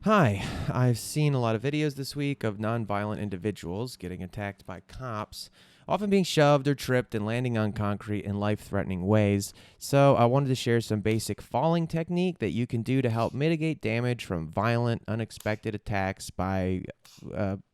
Hi, I've seen a lot of videos this week of nonviolent individuals getting attacked by cops, often being shoved or tripped and landing on concrete in life threatening ways. So, I wanted to share some basic falling technique that you can do to help mitigate damage from violent, unexpected attacks by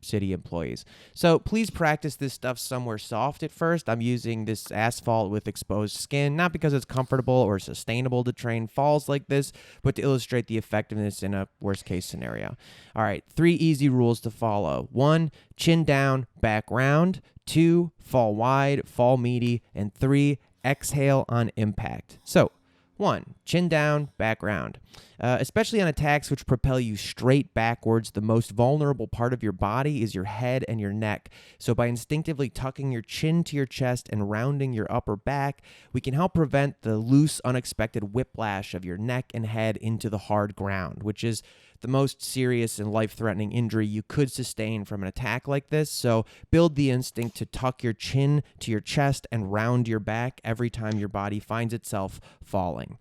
city employees. So, please practice this stuff somewhere soft at first. I'm using this asphalt with exposed skin, not because it's comfortable or sustainable to train falls like this, but to illustrate the effectiveness in a worst case scenario. All right, 3 easy rules to follow. 1, chin down, back round. 2, fall wide, fall meaty. And 3, exhale on impact. So, 1, chin down, back round. Especially on attacks which propel you straight backwards, the most vulnerable part of your body is your head and your neck. So, by instinctively tucking your chin to your chest and rounding your upper back, we can help prevent the loose, unexpected whiplash of your neck and head into the hard ground, which is the most serious and life-threatening injury you could sustain from an attack like this. So build the instinct to tuck your chin to your chest and round your back every time your body finds itself falling.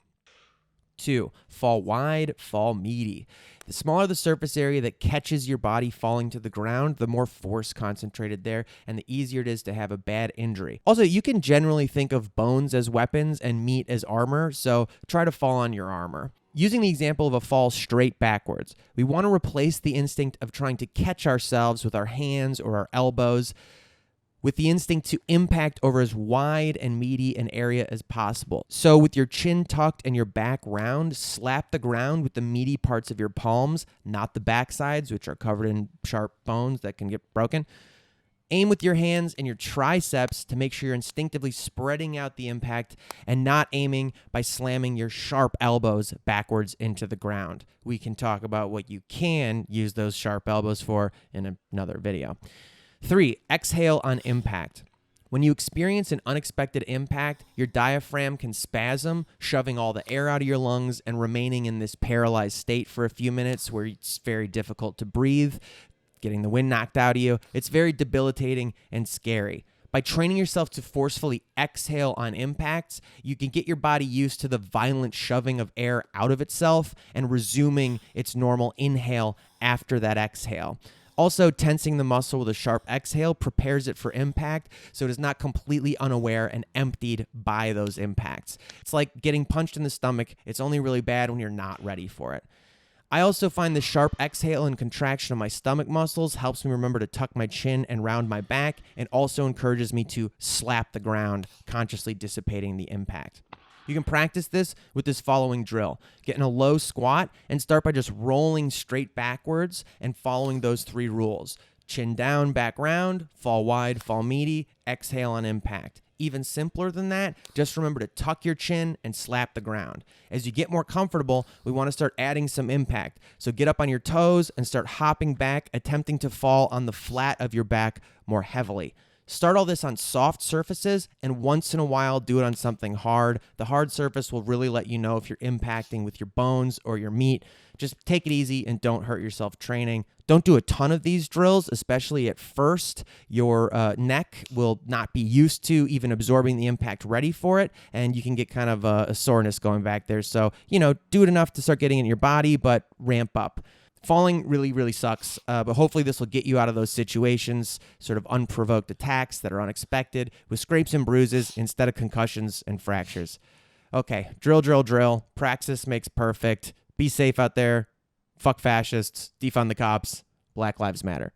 2, fall wide, fall meaty. The smaller the surface area that catches your body falling to the ground, the more force concentrated there, and the easier it is to have a bad injury. Also, you can generally think of bones as weapons and meat as armor, so try to fall on your armor. Using the example of a fall straight backwards, we want to replace the instinct of trying to catch ourselves with our hands or our elbows with the instinct to impact over as wide and meaty an area as possible. So with your chin tucked and your back round, slap the ground with the meaty parts of your palms, not the backsides, which are covered in sharp bones that can get broken. Aim with your hands and your triceps to make sure you're instinctively spreading out the impact and not aiming by slamming your sharp elbows backwards into the ground. We can talk about what you can use those sharp elbows for in another video. 3, exhale on impact. When you experience an unexpected impact, your diaphragm can spasm, shoving all the air out of your lungs and remaining in this paralyzed state for a few minutes where it's very difficult to breathe, getting the wind knocked out of you. It's very debilitating and scary. By training yourself to forcefully exhale on impacts, you can get your body used to the violent shoving of air out of itself and resuming its normal inhale after that exhale. Also, tensing the muscle with a sharp exhale prepares it for impact, so it is not completely unaware and emptied by those impacts. It's like getting punched in the stomach. It's only really bad when you're not ready for it. I also find the sharp exhale and contraction of my stomach muscles helps me remember to tuck my chin and round my back, and also encourages me to slap the ground, consciously dissipating the impact. You can practice this with this following drill. Get in a low squat and start by just rolling straight backwards and following those 3 rules. Chin down, back round, fall wide, fall meaty, exhale on impact. Even simpler than that, just remember to tuck your chin and slap the ground. As you get more comfortable, we want to start adding some impact. So get up on your toes and start hopping back, attempting to fall on the flat of your back more heavily. Start all this on soft surfaces, and once in a while do it on something hard. The hard surface will really let you know if you're impacting with your bones or your meat. Just take it easy and don't hurt yourself training. Don't do a ton of these drills, especially at first. Your neck will not be used to even absorbing the impact ready for it, and you can get kind of a soreness going back there. So, do it enough to start getting it in your body, but ramp up. Falling really, really sucks, but hopefully this will get you out of those situations, sort of unprovoked attacks that are unexpected, with scrapes and bruises instead of concussions and fractures. Okay, drill, drill, drill. Praxis makes perfect. Be safe out there. Fuck fascists. Defund the cops. Black Lives Matter.